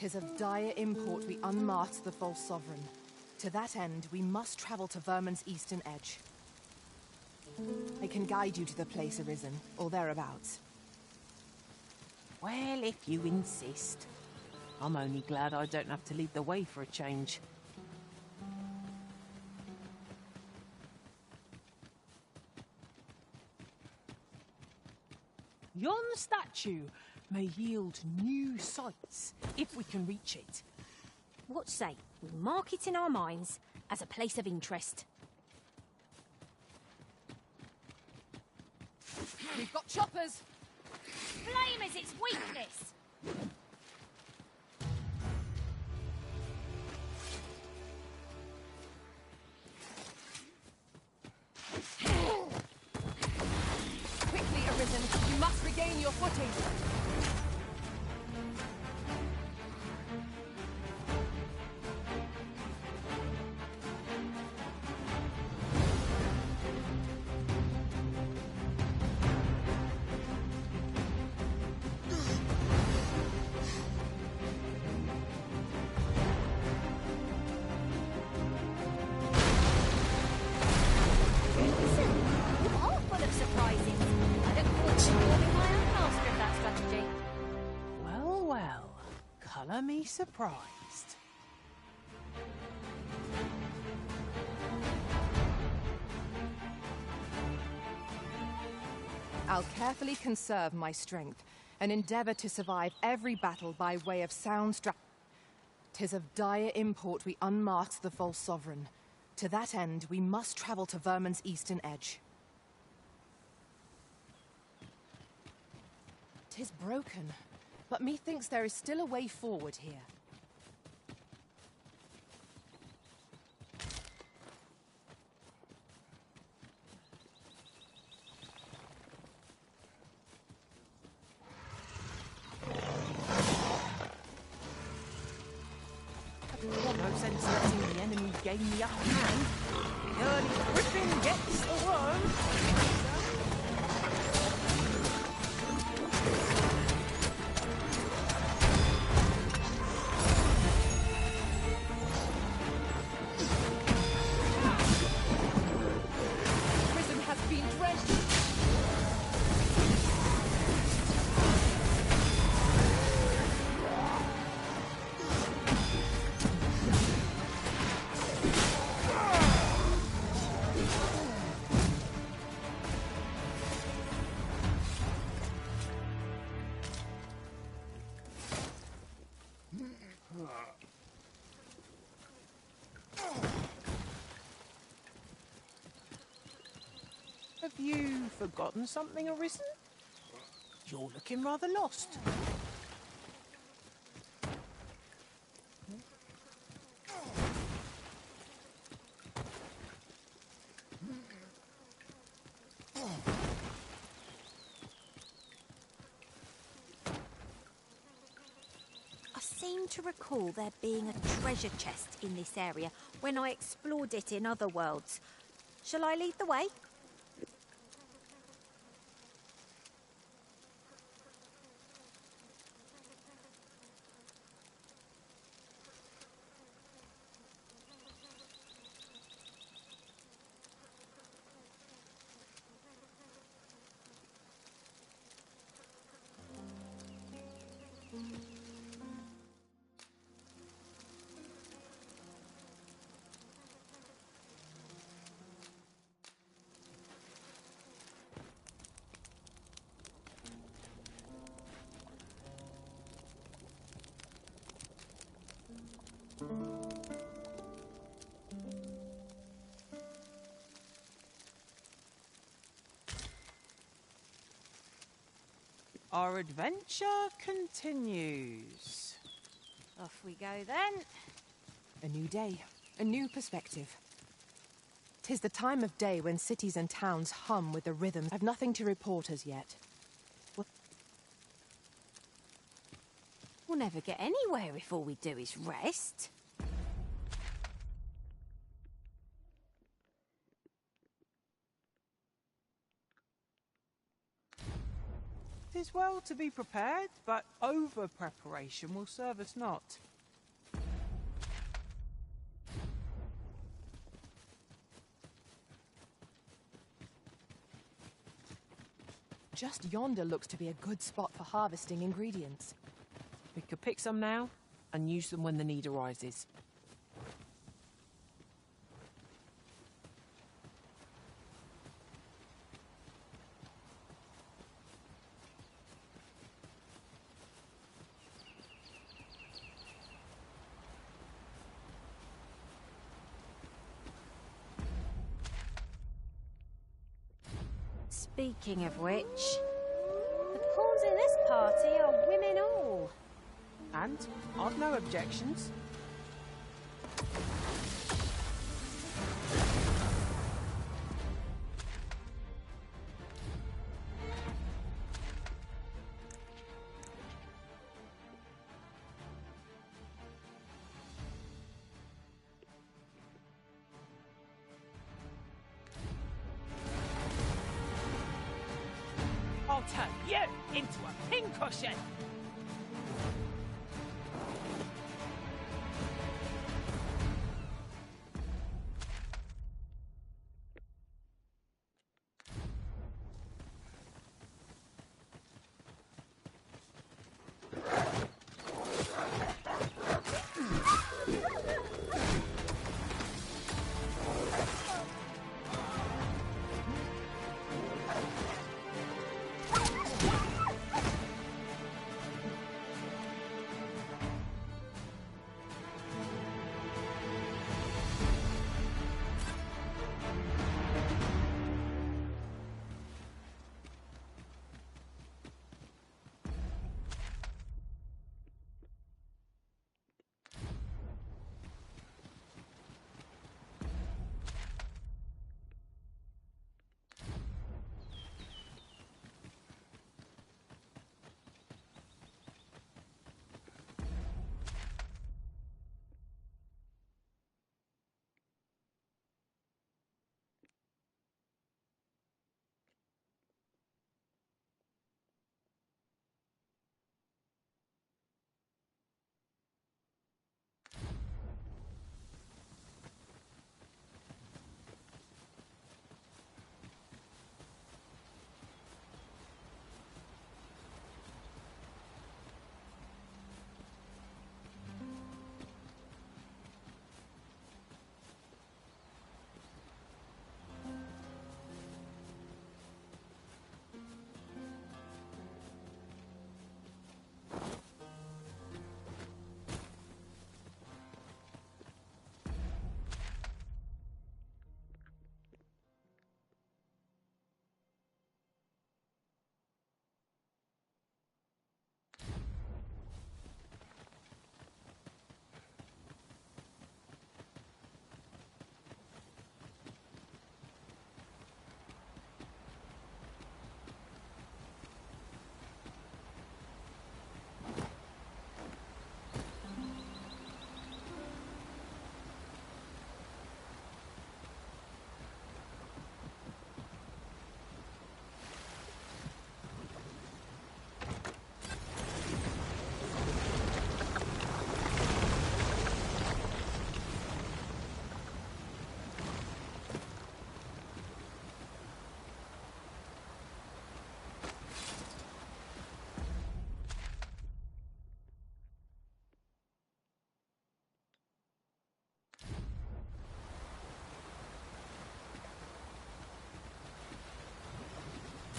'Tis of dire import we unmask the false sovereign. To that end, we must travel to Vermin's eastern edge. I can guide you to the place arisen, or thereabouts. Well, if you insist. I'm only glad I don't have to lead the way for a change. Yon statue may yield new sights if we can reach it. What say we mark it in our minds as a place of interest? We've got choppers! Flame is its weakness! Quickly, Arisen! You must regain your footing! Colour me surprised. I'll carefully conserve my strength and endeavour to survive every battle by way of sound strategy. 'Tis of dire import we unmask the false sovereign. To that end, we must travel to Vermin's eastern edge. 'Tis broken, but methinks there is still a way forward here. No sense letting the enemy gain the upper hand. The early griffin gets the worm. Have you forgotten something, Arisen? You're looking rather lost. I seem to recall there being a treasure chest in this area when I explored it in other worlds. Shall I lead the way? Our adventure continues. Off we go then. A new day, a new perspective. 'Tis the time of day when cities and towns hum with the rhythms. I've nothing to report as yet. We'll never get anywhere if all we do is rest. 'Tis well to be prepared, but over-preparation will serve us not. Just yonder looks to be a good spot for harvesting ingredients. We could pick some now and use them when the need arises. Speaking of which, the pawns in this party are women all. And I've no objections. I'll turn you into a pincushion!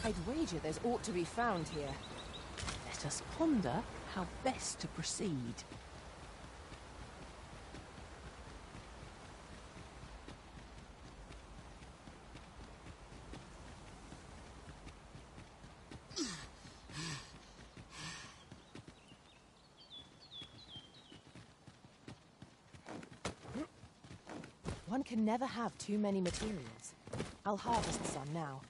I'd wager there's aught to be found here. Let us ponder how best to proceed. One can never have too many materials. I'll harvest some now.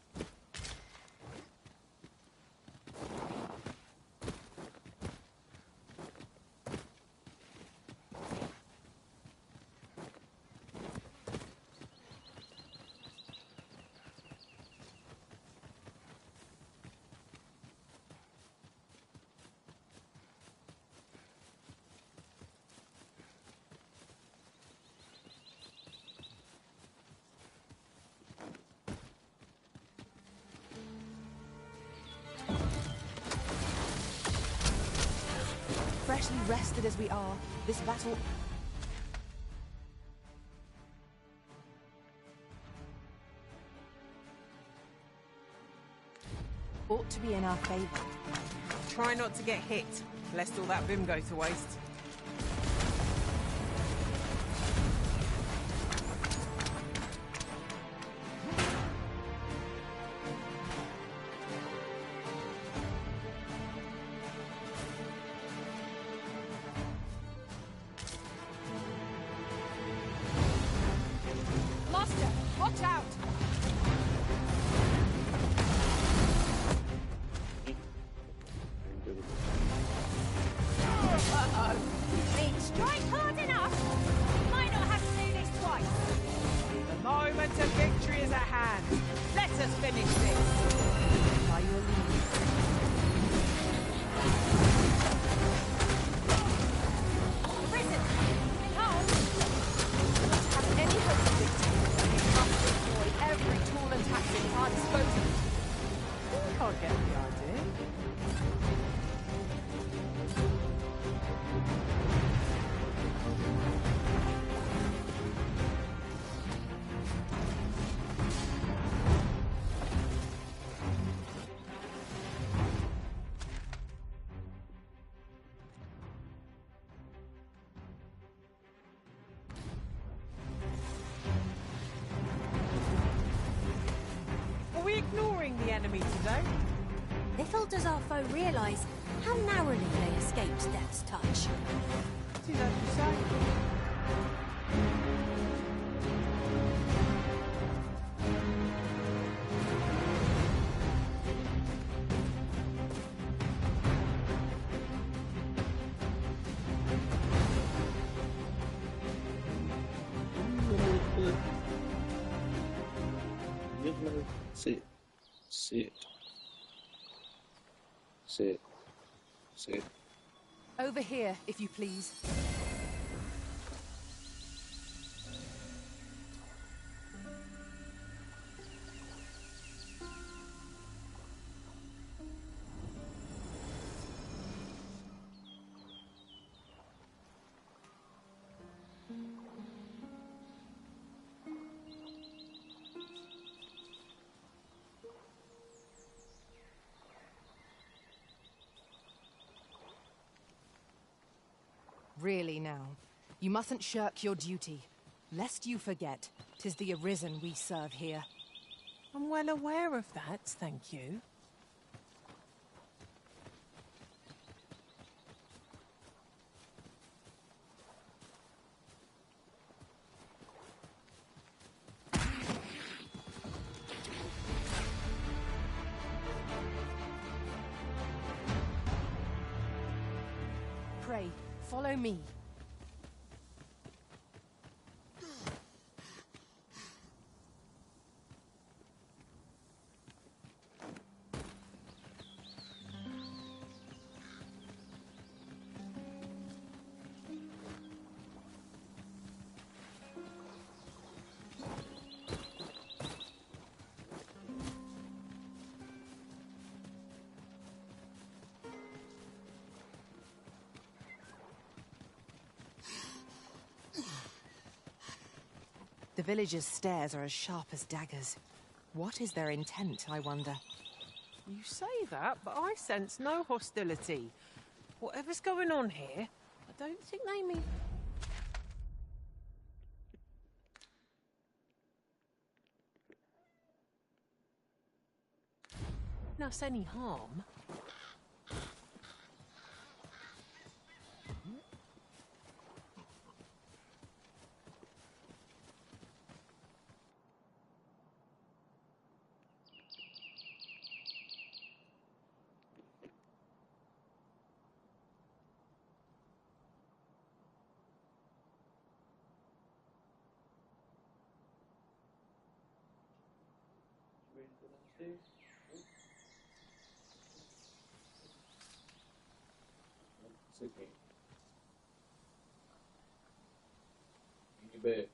Freshly rested as we are, this battle... ought to be in our favor. Try not to get hit, lest all that vim go to waste. Master, watch out! Strike hard enough! Might not have to do this twice. The moment of victory is at hand. Let us finish this. By your leave. Risen! Behold! Have any hope of victory, we must employ every tool and tactic at our disposal. Can't get the idea. Are we ignoring the enemy today? Little does our foe realise how narrowly they escaped death's touch. Do that you say? Sit. Over here, if you please. Really now, you mustn't shirk your duty. Lest you forget, 'tis the Arisen we serve here. I'm well aware of that, thank you. Pray, follow me. The villagers' stares are as sharp as daggers. What is their intent, I wonder? You say that, but I sense no hostility. Whatever's going on here, I don't think they mean... us any harm. Sydney. In your bed.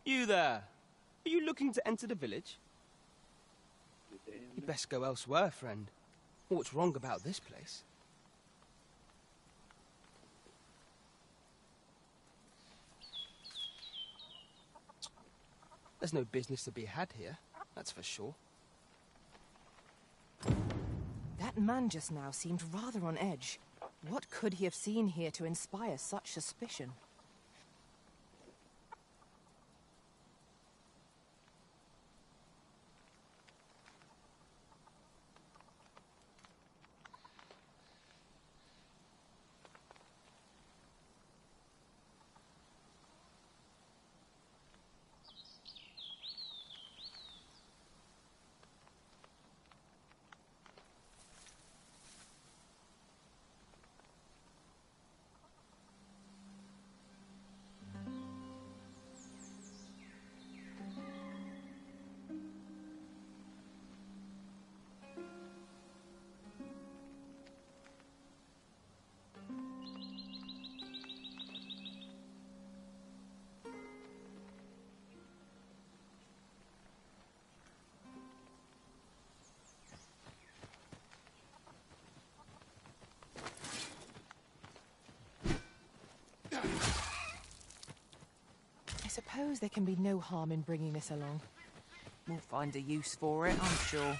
You there. Are you looking to enter the village? You'd best go elsewhere, friend. What's wrong about this place? There's no business to be had here, that's for sure. That man just now seemed rather on edge. What could he have seen here to inspire such suspicion? I suppose there can be no harm in bringing this along. We'll find a use for it, I'm sure.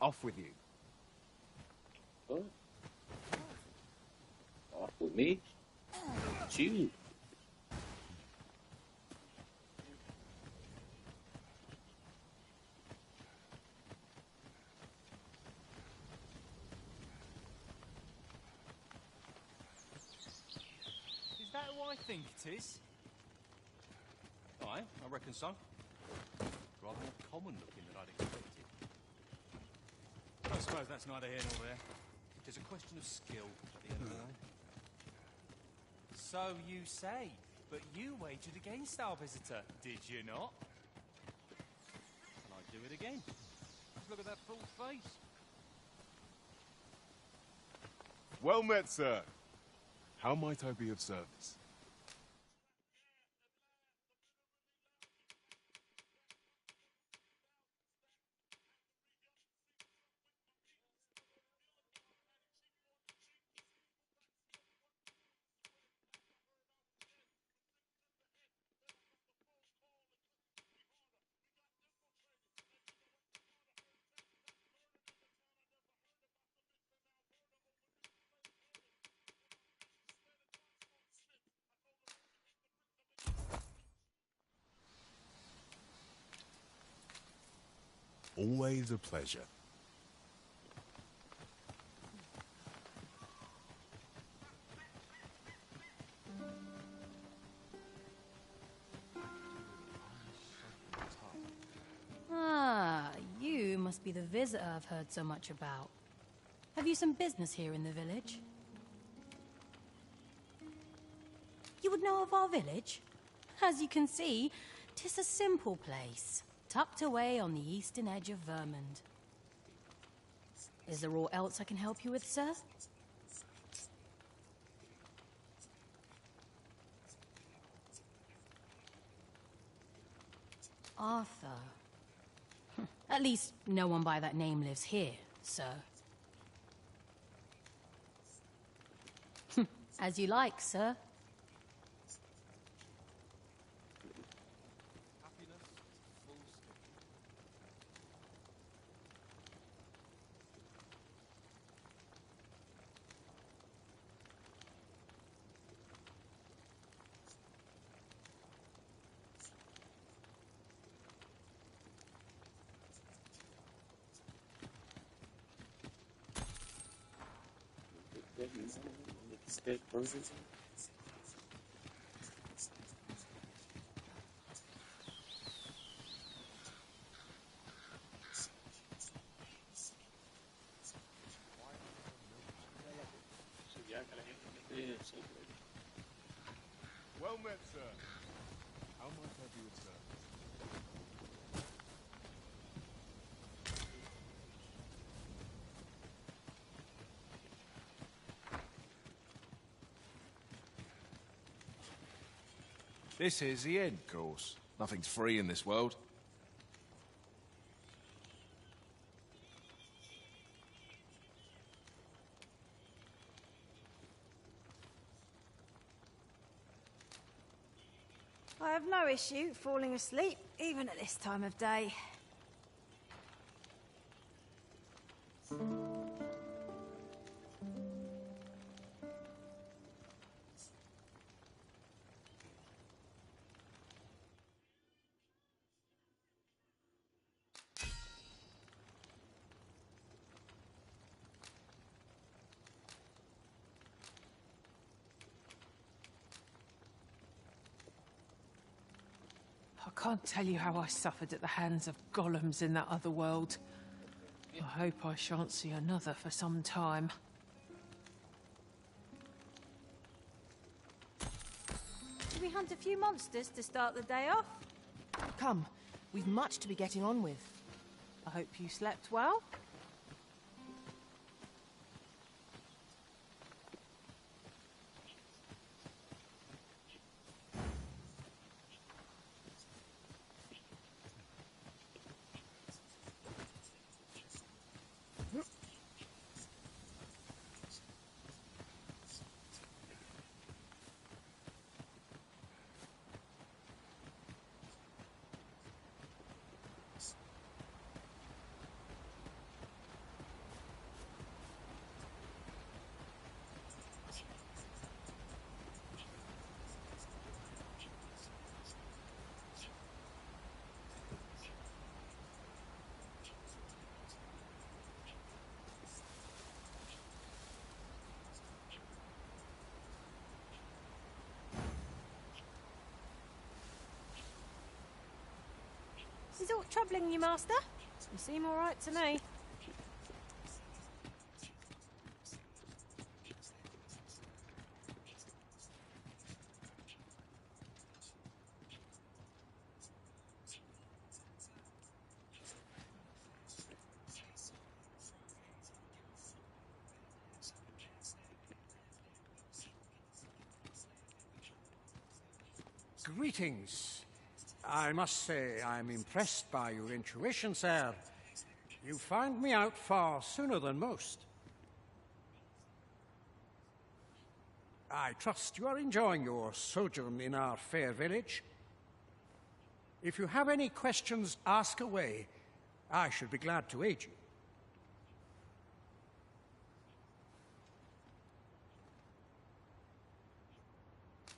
Off with you. What? Off with me? It's you. Is that who I think it is? Aye, I reckon so. Rather more common looking than I'd expected. I suppose that's neither here nor there. It's a question of skill at the end of the day. So you say, but you wagered against our visitor, did you not? And I do it again. Look at that full face. Well met, sir. How might I be of service? Always a pleasure. Ah, you must be the visitor I've heard so much about. Have you some business here in the village? You would know of our village? As you can see, 'tis a simple place, tucked away on the eastern edge of Vermund. Is there aught else I can help you with, sir? Arthur. At least no one by that name lives here, sir. As you like, sir. Dead person. So good. Well met, sir. How might I be of service? This is the end course. Nothing's free in this world. I have no issue falling asleep, even at this time of day. I can't tell you how I suffered at the hands of golems in that other world. I hope I shan't see another for some time. Should we hunt a few monsters to start the day off? Come, we've much to be getting on with. I hope you slept well. Is aught troubling you, Master? You seem all right to me. Greetings. I must say I'm impressed by your intuition, sir. You found me out far sooner than most. I trust you are enjoying your sojourn in our fair village. If you have any questions, ask away. I should be glad to aid you.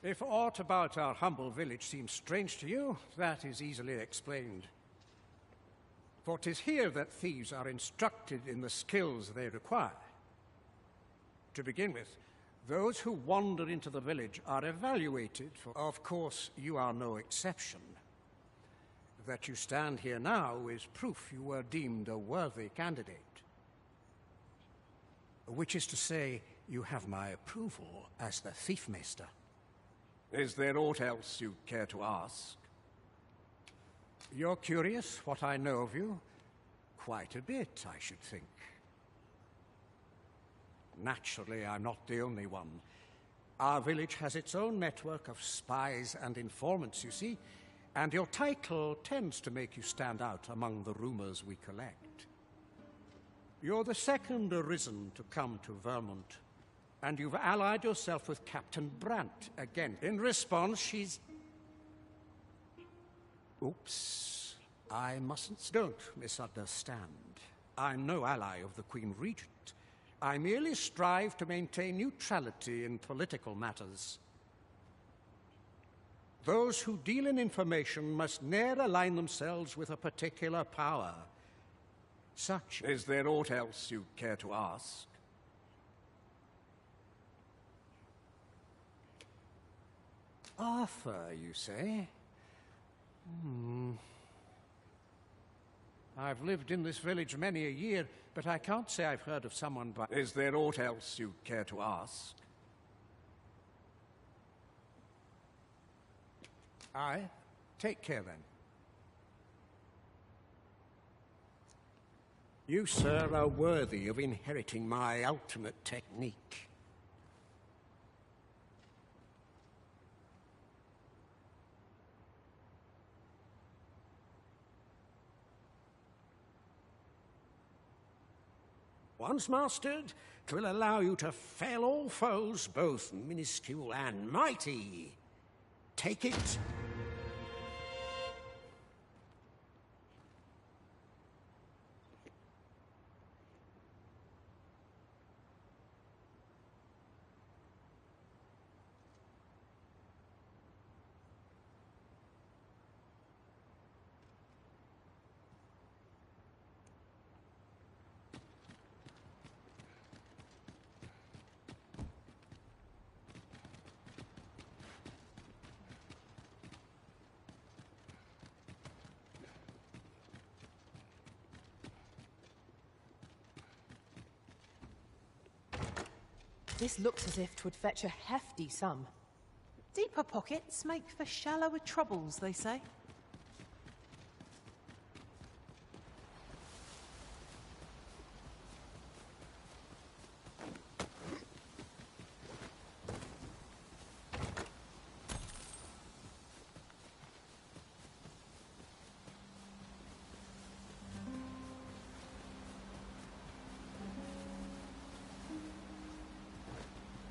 If aught about our humble village seems strange to you, that is easily explained. For 'tis here that thieves are instructed in the skills they require. To begin with, those who wander into the village are evaluated for... Of course, you are no exception. That you stand here now is proof you were deemed a worthy candidate. Which is to say, you have my approval as the Thiefmaster. Is there aught else you care to ask? You're curious what I know of you? Quite a bit, I should think. Naturally, I'm not the only one. Our village has its own network of spies and informants, you see, and your title tends to make you stand out among the rumors we collect. You're the second arisen to come to Vermont, and you've allied yourself with Captain Brandt again. In response, she's... Oops. I mustn't... Don't misunderstand. I'm no ally of the Queen Regent. I merely strive to maintain neutrality in political matters. Those who deal in information must ne'er align themselves with a particular power. Such... Is there aught else you care to ask? Arthur, you say? I've lived in this village many a year, but I can't say I've heard of someone by... Is there aught else you care to ask? Aye. Take care, then. You, sir, are worthy of inheriting my ultimate technique. Once mastered, 'twill allow you to fell all foes, both minuscule and mighty. Take it. This looks as if 'twould fetch a hefty sum. Deeper pockets make for shallower troubles, they say.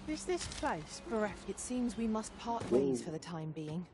Is this place bereft? It seems we must part ways for the time being.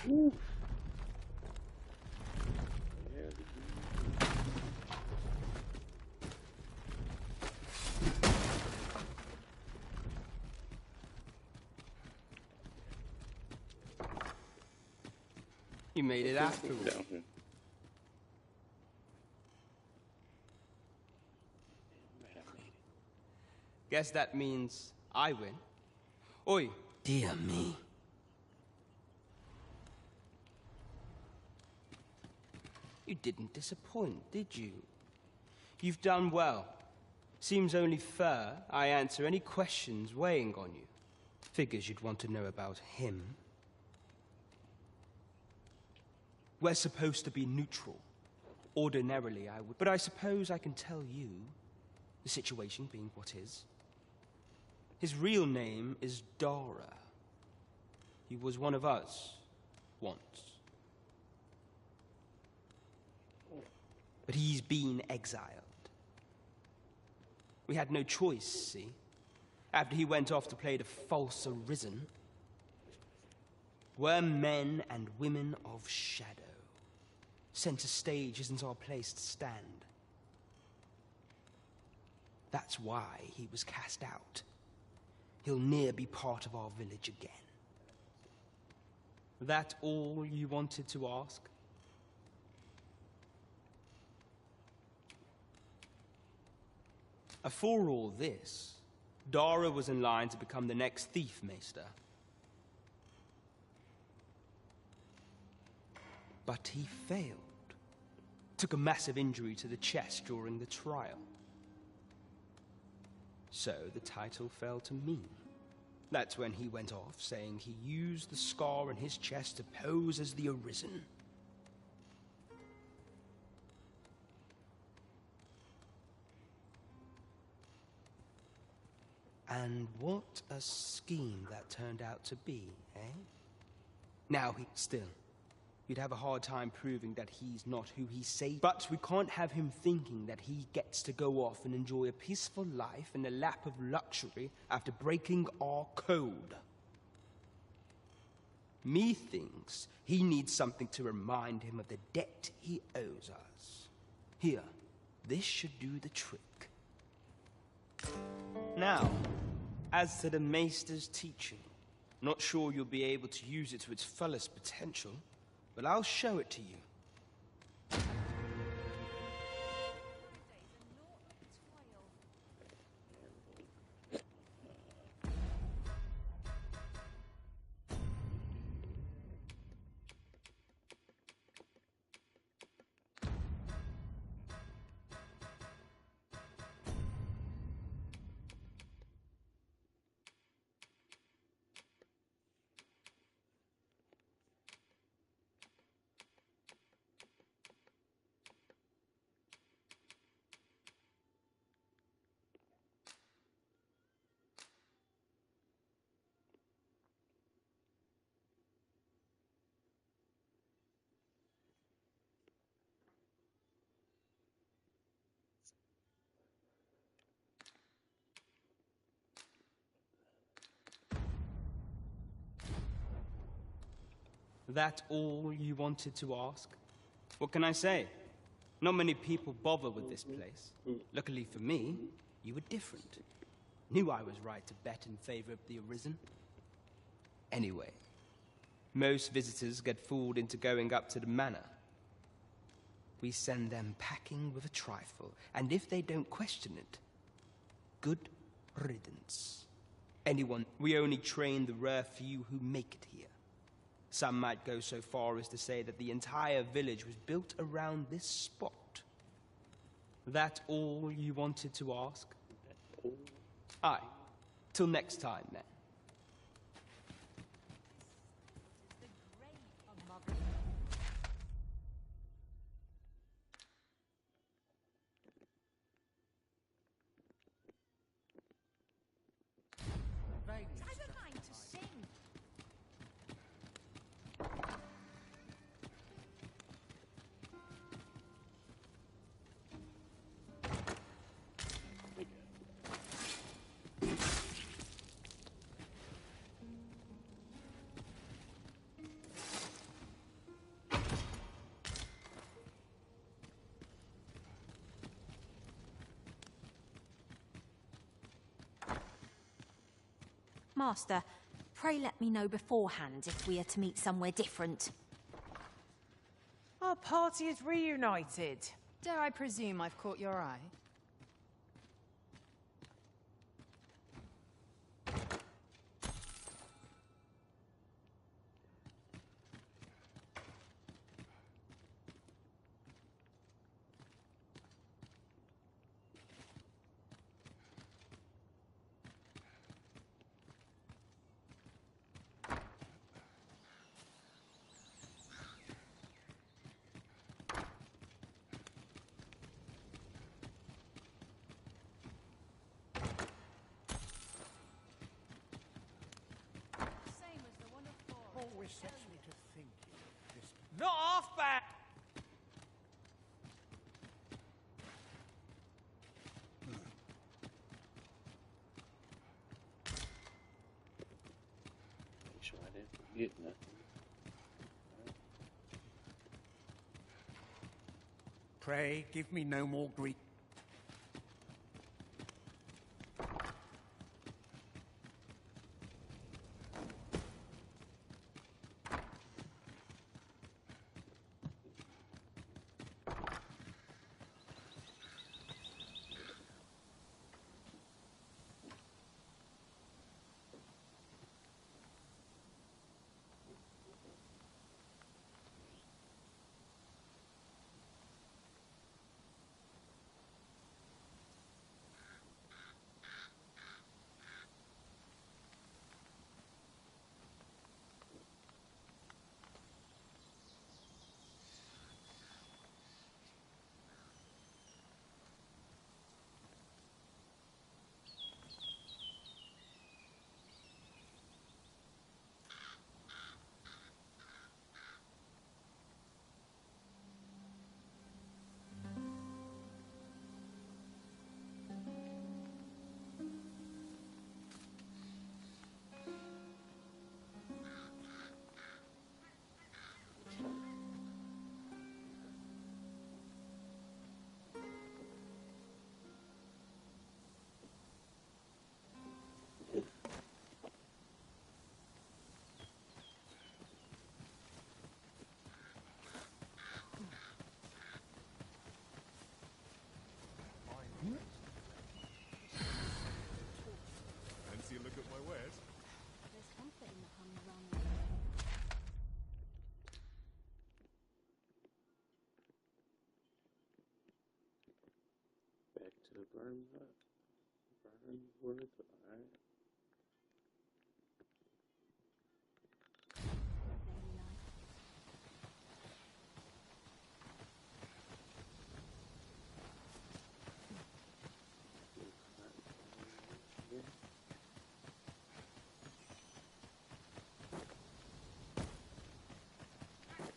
You made it after all. Down here. Guess that means I win. Oi. Dear me. You didn't disappoint, did you? You've done well. Seems only fair I answer any questions weighing on you. Figures you'd want to know about him. We're supposed to be neutral. Ordinarily, I would. But I suppose I can tell you, the situation being what is. His real name is Dara. He was one of us, once. But he's been exiled. We had no choice, see? After he went off to play the false arisen. We're men and women of shadow. Center stage isn't our place to stand. That's why he was cast out. He'll ne'er be part of our village again. That all you wanted to ask? For all this, Dara was in line to become the next thief maester. But he failed. Took a massive injury to the chest during the trial. So the title fell to me. That's when he went off, saying he used the scar in his chest to pose as the Arisen. And what a scheme that turned out to be, eh? Now, you'd have a hard time proving that he's not who he says. But we can't have him thinking that he gets to go off and enjoy a peaceful life in a lap of luxury after breaking our code. Methinks he needs something to remind him of the debt he owes us. Here, this should do the trick. Now, as to the Maester's teaching, not sure you'll be able to use it to its fullest potential, but I'll show it to you. That all you wanted to ask? What can I say? Not many people bother with this place. Luckily for me, you were different. Knew I was right to bet in favor of the Arisen. Anyway, most visitors get fooled into going up to the manor. We send them packing with a trifle, and if they don't question it, good riddance. We only train the rare few who make it here. Some might go so far as to say that the entire village was built around this spot. That all you wanted to ask? Aye. Till next time, then. Master, pray let me know beforehand if we are to meet somewhere different. Our party is reunited. Dare I presume I've caught your eye? Always sets me to thinking. This Not half bad! Make sure I didn't forget nothing. Pray, give me no more grief. Fancy a look at my wares? There's comfort in the hum around. Back to Burnworth. Alright.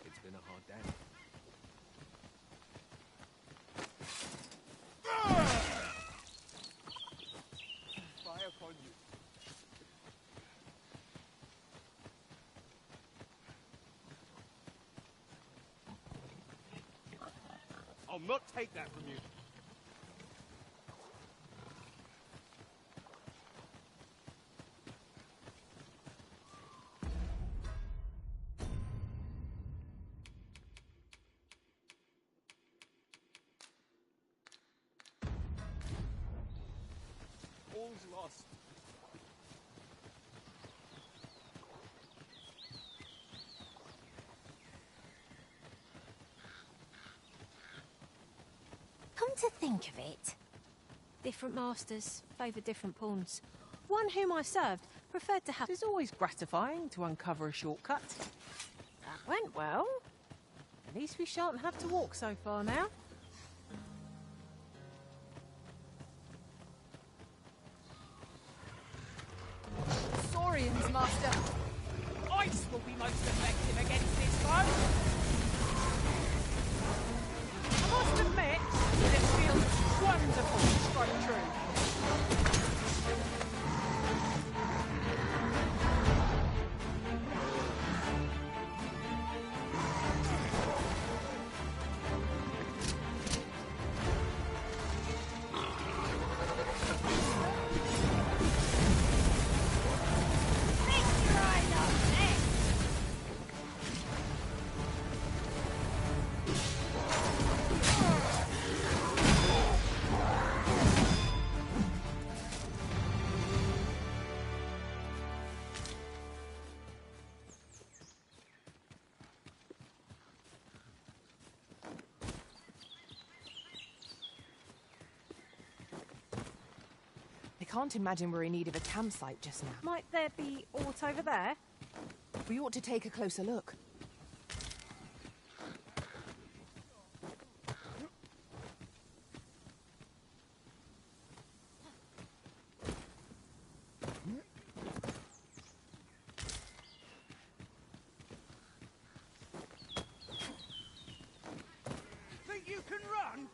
It's been a hard day. Fire upon you. I'll not take that from you. All's lost. Come to think of it, different masters favour different pawns. One whom I served preferred to have... It is always gratifying to uncover a shortcut. That went well. At least we shan't have to walk so far now. Saurians, Master! Ice will be most effective against this foe. I must admit, it feels wonderful to strike true. can't imagine we're in need of a campsite just now. Might there be aught over there? We ought to take a closer look. Think you can run?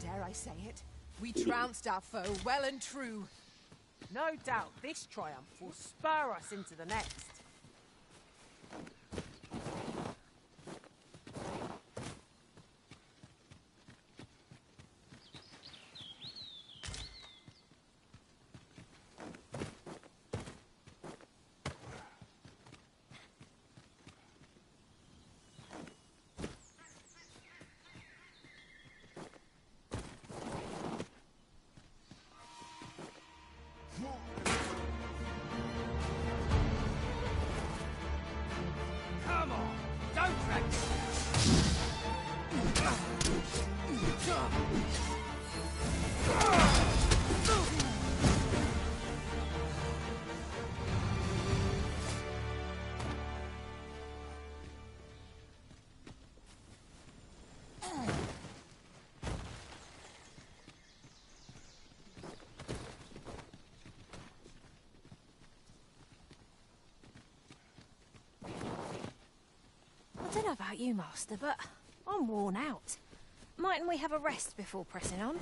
Dare I say it? We trounced our foe well and true. No doubt this triumph will spur us into the next. Come on, don't drag I don't know about you, Master, but I'm worn out. Mightn't we have a rest before pressing on?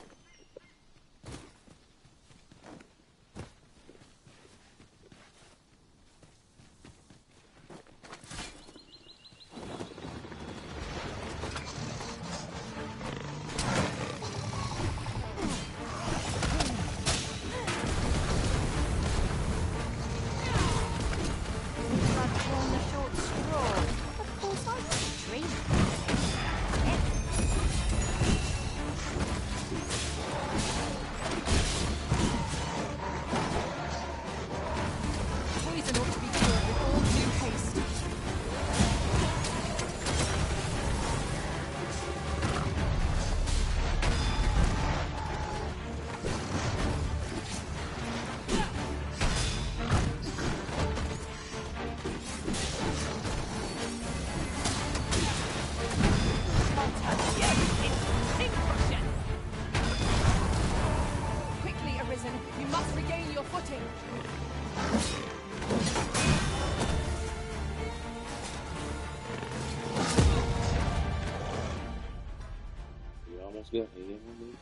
I've drawn the short straw. Of course, I was dreaming. Poison ought to be cured with all due haste. Quickly, Arisen, you must regain your footing. You almost got me, didn't you?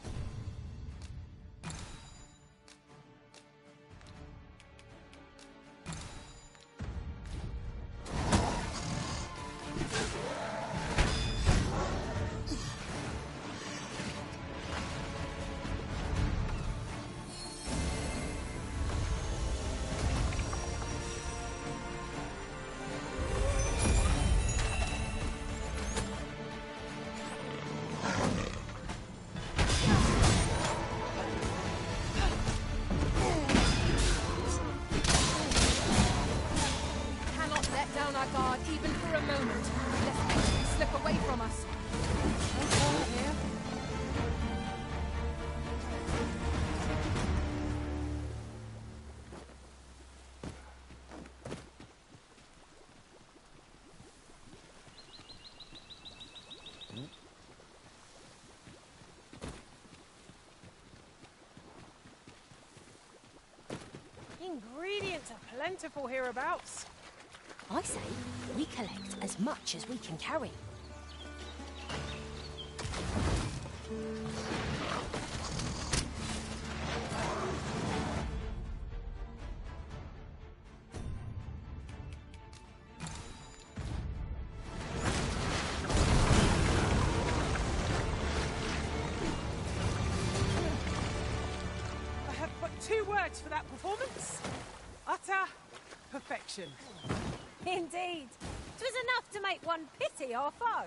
Cannot let down our guard even for a moment, lest victory slip away from us. Here. Ingredients are plentiful hereabouts. I say we collect as much as we can carry. notes for that performance. Utter perfection. Indeed. 'Twas enough to make one pity our foe.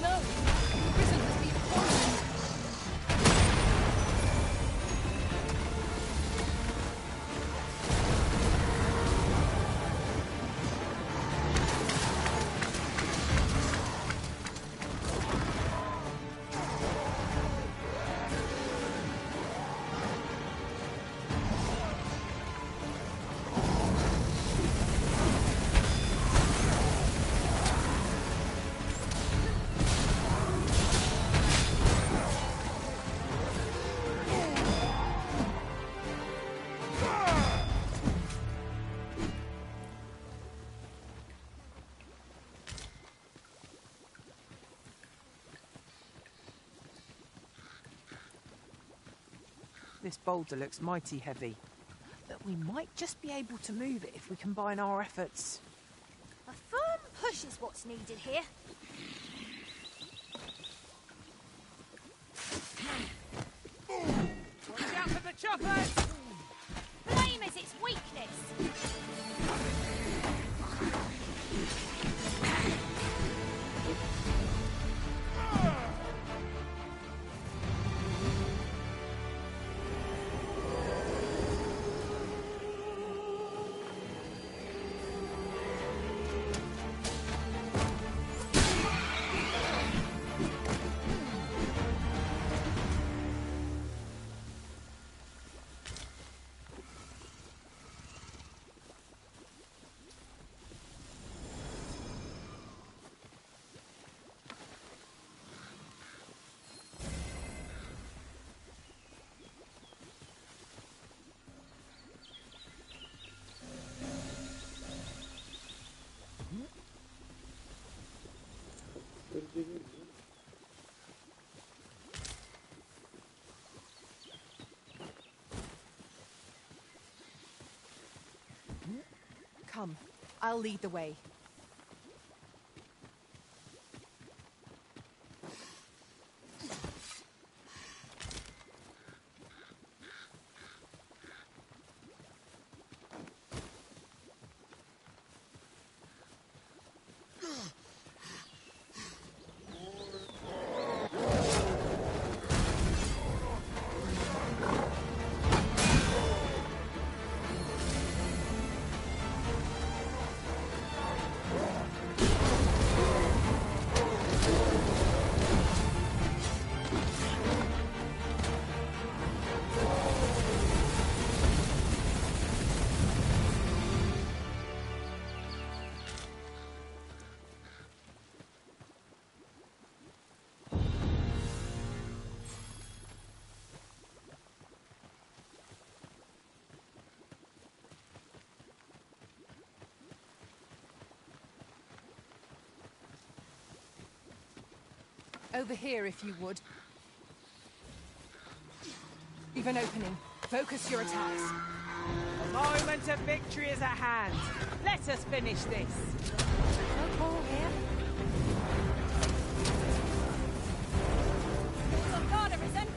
No! The prison has been poisoned! This boulder looks mighty heavy, but we might just be able to move it if we combine our efforts. A firm push is what's needed here. Watch out for the choppers! Blame is its weakness. Come, I'll lead the way. Over here, if you would. Leave an opening. Focus your attacks. The moment of victory is at hand. Let us finish this. No ball here. Who's on guard, Arisen?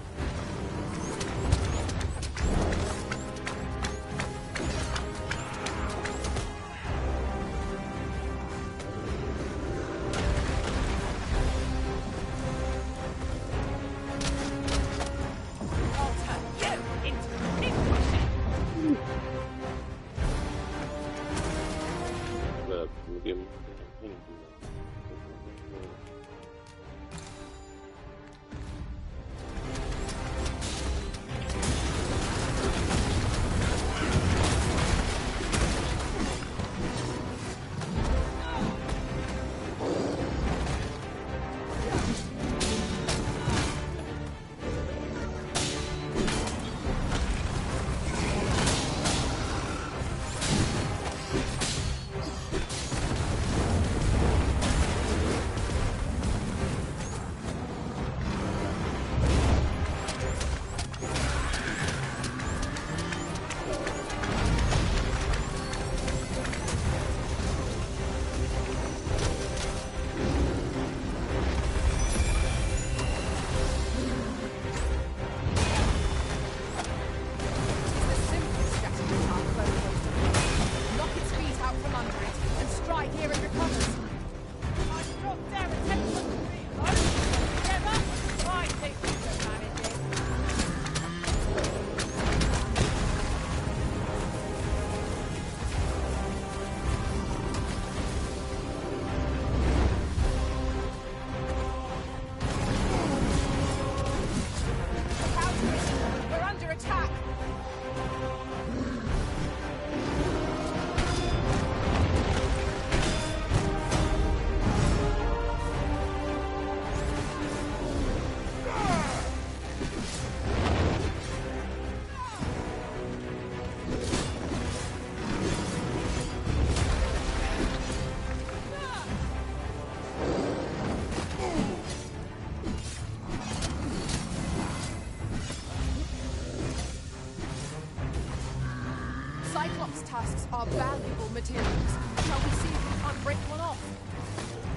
Cyclops tusks are valuable materials. Shall we see if we can't break one off?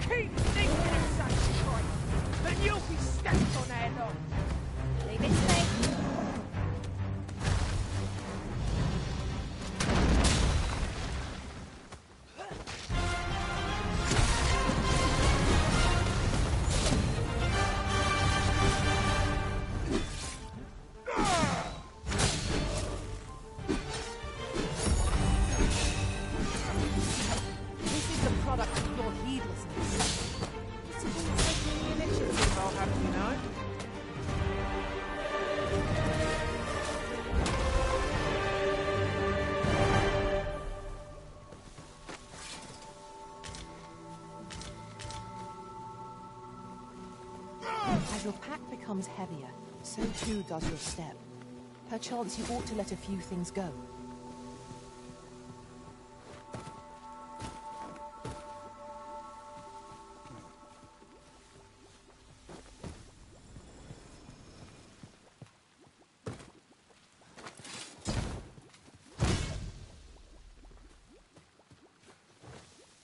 Keep thinking of such choice, and you'll be stacked on our lot. Leave it to me. This is the product of your heedlessness. Taking the initiative, I'll have you know. As your pack becomes heavier, so too does your step. Perchance you ought to let a few things go.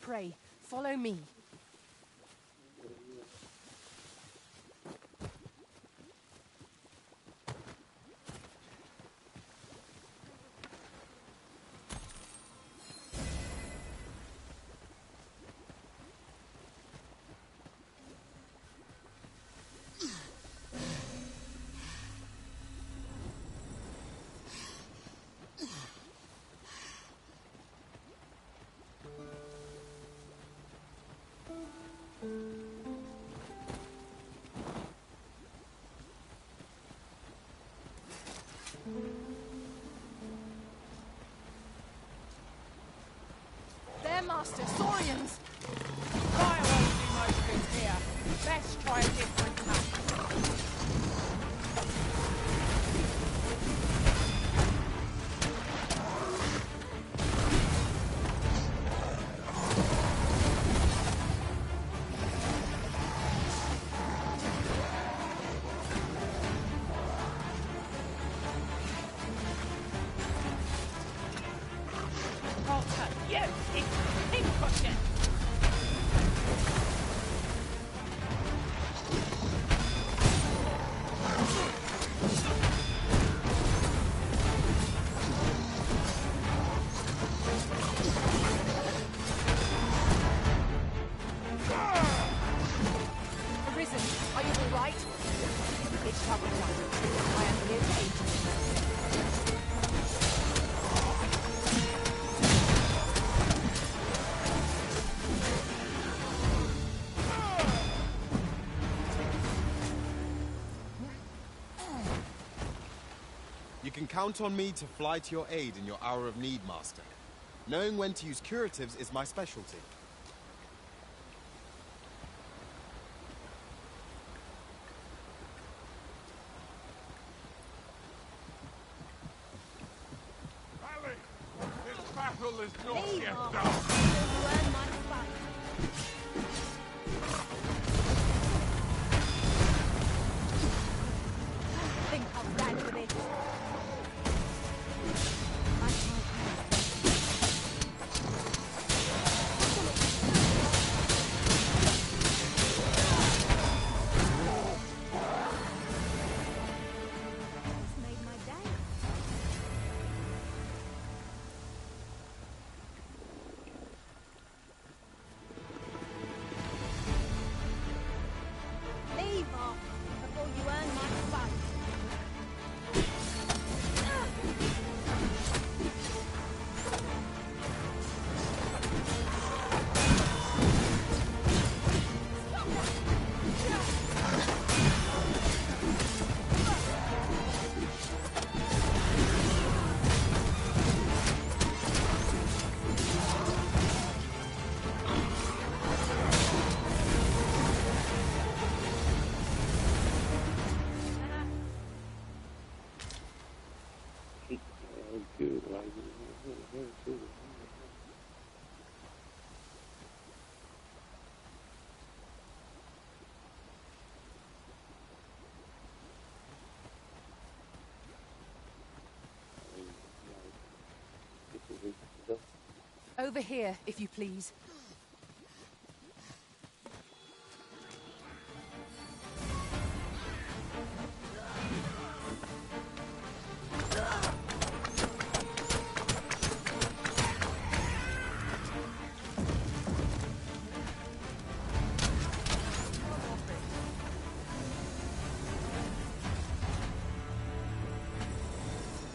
Pray, follow me. There, Master, Saurians! Fire won't do most good here. Let's try a different map. Potter, you! It's pickpocket! Arisen, are you all right? It shall be done. I am here to aid you. You can count on me to fly to your aid in your hour of need, Master. Knowing when to use curatives is my specialty. Ali, this battle is not Leave yet off done. before you earn my spite. Think I'll stand for this. I can't. It's made my day. Leave off before you earn my spite. Oh, good. Right. This is Over here, if you please.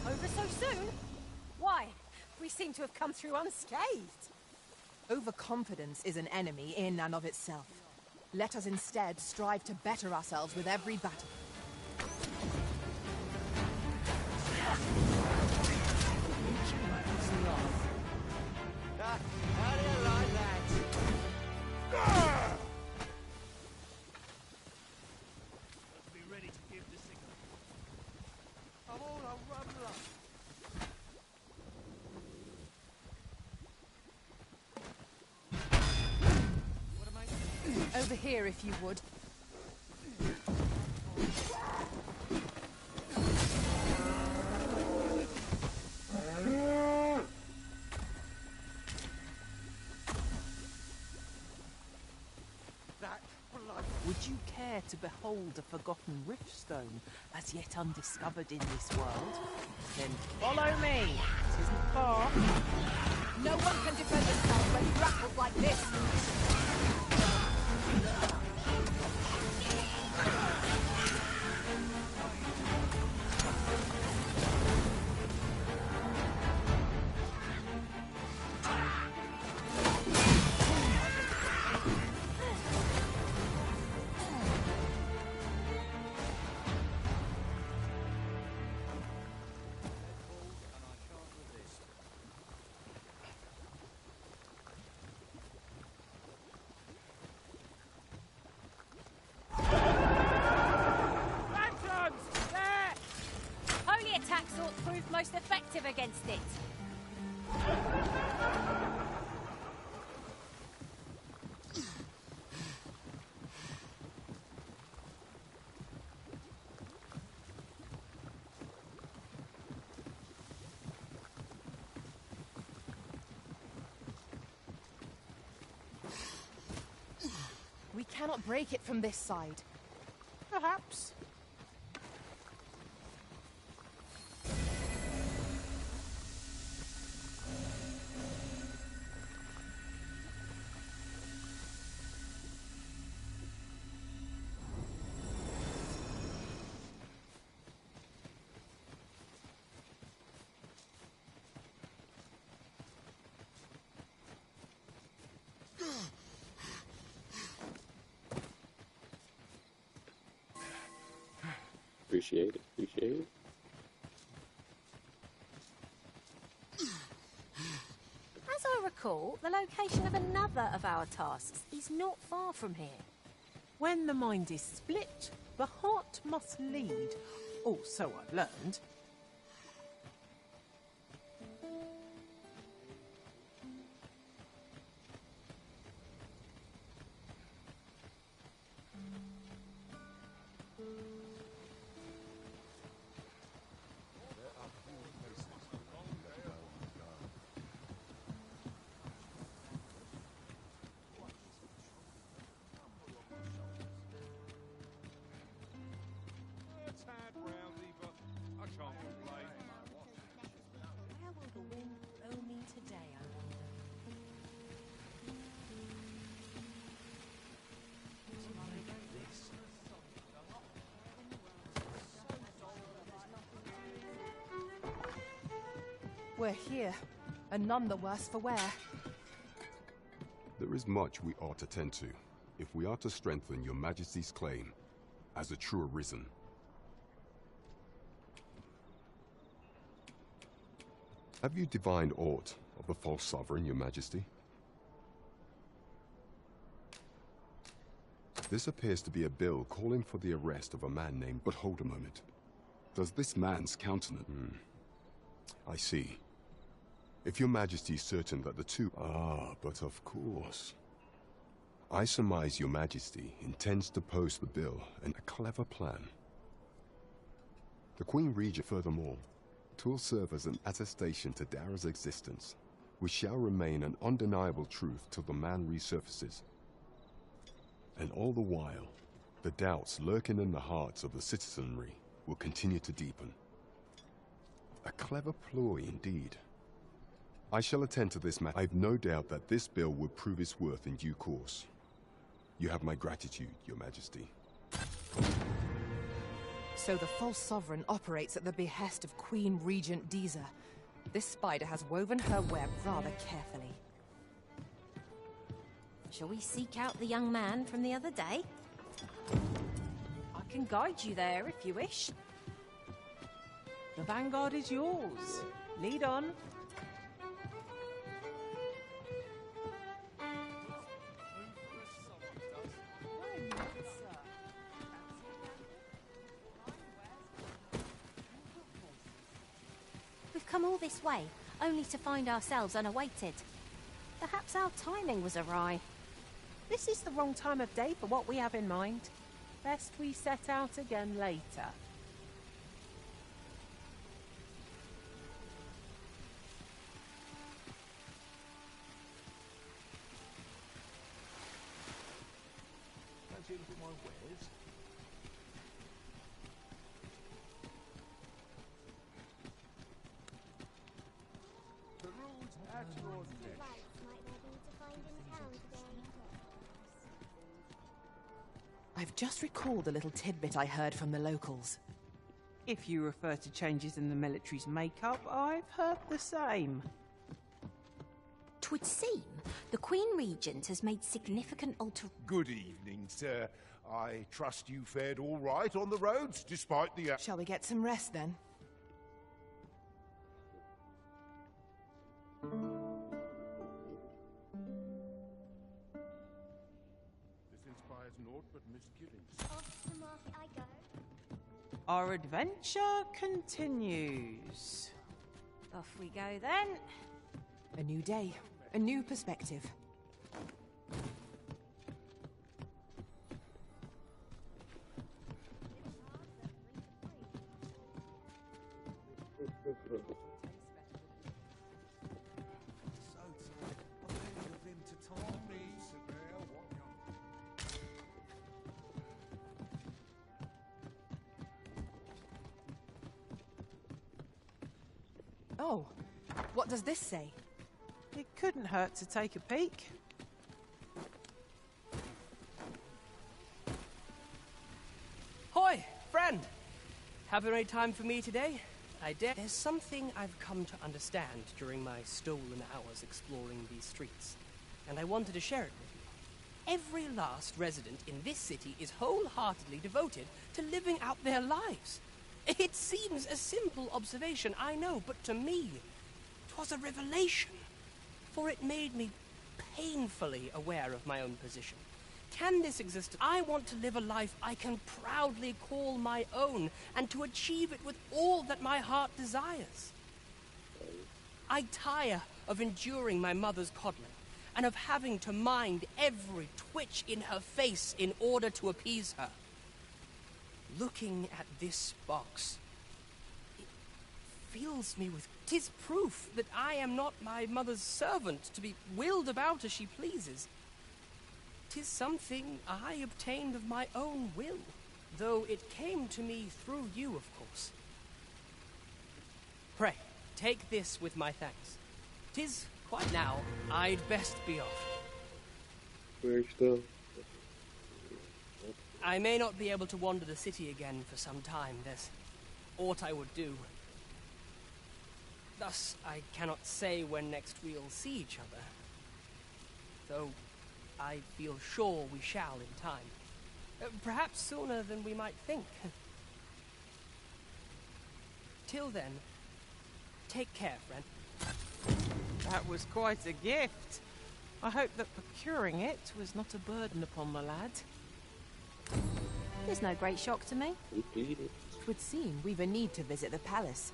Over so soon? Why? We seem to have come through unscathed. Overconfidence is an enemy in and of itself. Let us instead strive to better ourselves with every battle. How do you like that? Be ready to give the signal. I'm all a rumbler. Over here, if you would. That blood. Would you care to behold a forgotten riftstone as yet undiscovered in this world? Then follow me. It isn't far. No one can defend themselves when grappled like this. Holy attack sword proved most effective against it. We cannot break it from this side. Perhaps. Appreciate it. Appreciate it. As I recall, the location of another of our tasks is not far from here. When the mind is split, the heart must lead. Oh, so I've learned. A tad rowdy, but I can't complain. Where will the wind blow me today, I wonder? We're here, and none the worse for wear. There is much we ought to tend to, if we are to strengthen your Majesty's claim as a true Arisen. Have you divined aught of the false sovereign, your Majesty? This appears to be a bill calling for the arrest of a man named... But hold a moment. Does this man's countenance... I see. If your Majesty is certain that the two... Ah, but of course. I surmise your Majesty intends to post the bill and a clever plan. The Queen Regent, furthermore, 'twill serve as an attestation to Dara's existence. which shall remain an undeniable truth till the man resurfaces. And all the while, the doubts lurking in the hearts of the citizenry will continue to deepen. A clever ploy indeed. I shall attend to this matter. I've no doubt that this bill will prove its worth in due course. You have my gratitude, Your Majesty. So the false sovereign operates at the behest of Queen Regent Deezer. This spider has woven her web rather carefully. Shall we seek out the young man from the other day? I can guide you there if you wish. The vanguard is yours. Lead on. We've come all this way, only to find ourselves unawaited. Perhaps our timing was awry. This is the wrong time of day for what we have in mind. Best we set out again later. Fancy a look at my wares? The road's at your neck. I've just recalled a little tidbit I heard from the locals. If you refer to changes in the military's makeup, I've heard the same. 'Twould seem the Queen Regent has made significant Good evening, sir. I trust you fared all right on the roads, despite the... Shall we get some rest, then? This inspires naught but misgivings. Off to market I go. Our adventure continues. Off we go then. A new day, a new perspective. Oh, what does this say? It couldn't hurt to take a peek. Hoy, friend! Having any time for me today? There's something I've come to understand during my stolen hours exploring these streets, and I wanted to share it with you. Every last resident in this city is wholeheartedly devoted to living out their lives. It seems a simple observation, I know, but to me, 'twas a revelation, for it made me painfully aware of my own position. Can this exist? I want to live a life I can proudly call my own, and to achieve it with all that my heart desires. I tire of enduring my mother's coddling, and of having to mind every twitch in her face in order to appease her. Looking at this box, it fills me with... 'Tis proof that I am not my mother's servant, to be wheeled about as she pleases. 'Tis something I obtained of my own will, though it came to me through you, of course. Pray, take this with my thanks. 'Tis quite now, I'd best be off. Where's the... I may not be able to wander the city again for some time. There's aught I would do. Thus, I cannot say when next we'll see each other, though I feel sure we shall in time. Perhaps sooner than we might think. Till then, take care, friend. That was quite a gift. I hope that procuring it was not a burden upon the lad. There's no great shock to me. It would seem we've a need to visit the palace.